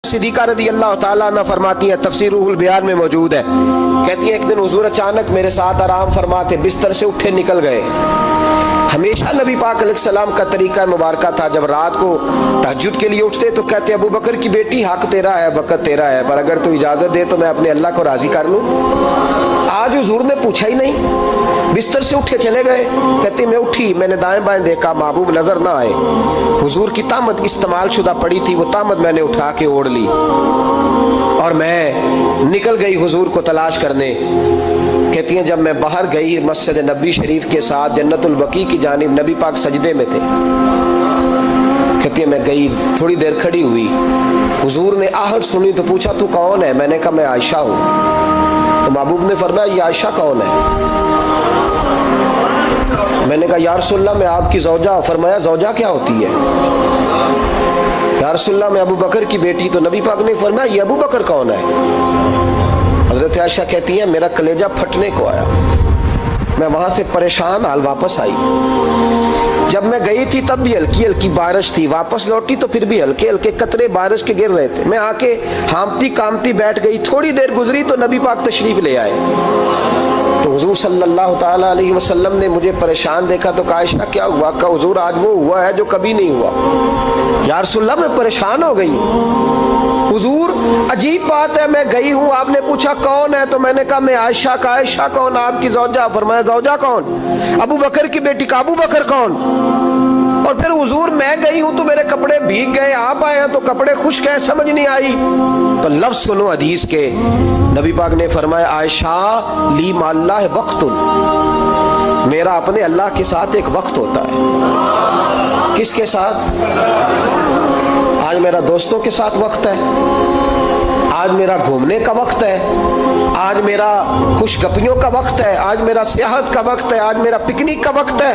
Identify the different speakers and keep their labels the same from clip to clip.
Speaker 1: सिद्दीक़ा रज़ी अल्लाह ताला अन्हा फरमाती हैं, तफसीर रूहुल बयान में मौजूद है, कहती हैं एक दिन हुजूर अचानक मेरे साथ आराम फरमाते बिस्तर से उठे निकल गए। हमेशा नबी पाक अलैहिस्सलाम का तरीका मुबारका था, जब रात को तहज्जुद के लिए उठते तो कहते अबू बकर की बेटी हक तेरा है, वक़्त तेरा है, पर अगर तू इजाज़त दे तो मैं अपने अल्लाह को राज़ी कर लूँ। आज हुजूर ने पूछा ही नहीं, बिस्तर से उठे चले गए। कहते मैं उठी, मैंने दाएं बाएं देखा, महबूब नजर ना आए। हुजूर की तामद इस्तेमाल शुदा पड़ी थी, वो तामद मैंने उठा के ओढ़ ली और मैं निकल गई हुजूर को तलाश करने। कहती हैं जब मैं बाहर गई मस्जिद नबी शरीफ के साथ जन्नतुल बकी की जानिब, नबी पाक सजदे में थे। कहती है मैं गई, थोड़ी देर खड़ी हुई, हुजूर ने आहट सुनी तो पूछा तू कौन है? मैंने कहा मैं आयशा हूँ। तो महबूब ने फरमाया ये आयशा कौन है? मैंने कहा या रसूलल्लाह मैं आपकी ज़ौजा। फरमाया ज़ौजा क्या होती है? या रसूलल्लाह मैं अबू बकर की बेटी। तो नबी पाक ने फरमाया ये अबू बकर कौन है? हज़रत आयशा कहती है मेरा कलेजा फटने को आया, मैं वहां से परेशान हाल वापस आई। जब मैं गई थी तब भी हल्की हल्की बारिश थी, वापस लौटी तो फिर भी हल्के हल्के कतरे बारिश के गिर रहे थे। मैं आके हांफती कामती बैठ गई, थोड़ी देर गुजरी तो नबी पाक तशरीफ ले आए। तो हुजूर सल्लल्लाहु ताला अलैहि वसल्लम ने मुझे परेशान देखा तो कहा आयशा क्या हुआ? कहा हुजूर आज वो हुआ है जो कभी नहीं हुआ। या रसूलल्लाह मैं परेशान हो गई। हुजूर अजीब बात है, मैं गई हूँ, आपने पूछा कौन है तो मैंने कहा मैं आयशा। का आयशा कौन? आपकी ज़ौजा। फरमाया ज़ौजा कौन? अबू बकर की बेटी। का अबू बकर कौन? और फिर हुजूर मैं गई हूँ तो मेरे कपड़े भीग गए, आप आए हैं तो कपड़े खुश्क हैं, समझ नहीं आई। तो लफ्ज़ सुनो हदीस के, नबी पाक ने फरमाया आयशा ली माल्लाह वक्तुन, मेरा अपने अल्लाह के साथ एक वक्त होता है। किसके साथ? आज मेरा दोस्तों के साथ वक्त है, आज मेरा घूमने का वक्त है, आज मेरा खुशगपियों का वक्त है, आज मेरा सियाहत का वक्त है, आज मेरा पिकनिक का वक्त है।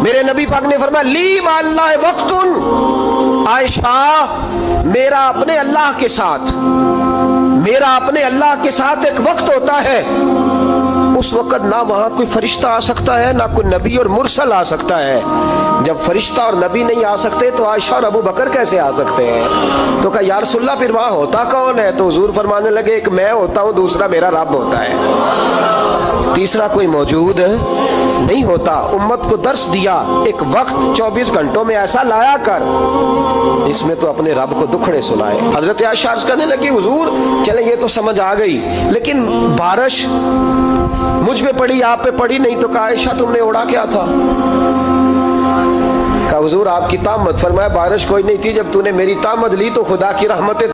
Speaker 1: मेरे नबी पाक ने फरमाया ली माल्लाह वक्तुन, आयशा मेरा अपने अल्लाह के साथ, मेरा अपने अल्लाह के साथ एक वक्त होता है। उस वक्त ना वहां कोई फरिश्ता आ सकता है, ना कोई नबी और मुरसल आ सकता है। जब फरिश्ता और नबी नहीं आ सकते तो आयशा और अबू बकर कैसे आ सकते हैं? तो कहा या रसूलल्लाह फिर वहां होता कौन है? तो हुजूर फरमाने लगे एक मैं होता हूं, दूसरा मेरा रब होता है, तीसरा कोई मौजूद नहीं होता। उम्मत को दर्श दिया एक वक्त 24 घंटों में ऐसा लाया कर, इसमें तो अपने रब को दुखड़े सुनाए। हजरत आयशा अर्ज़ करने लगी हुजूर चले ये तो समझ आ गई, लेकिन बारिश मुझ पे पड़ी आप पे पड़ी नहीं। तो कहा आयशा तुमने ओढ़ा क्या था? कहा हुजूर आपकी तामत। फरमाया बारिश कोई नहीं थी, जब तूने मेरी तामत ली तो खुदा की रहमत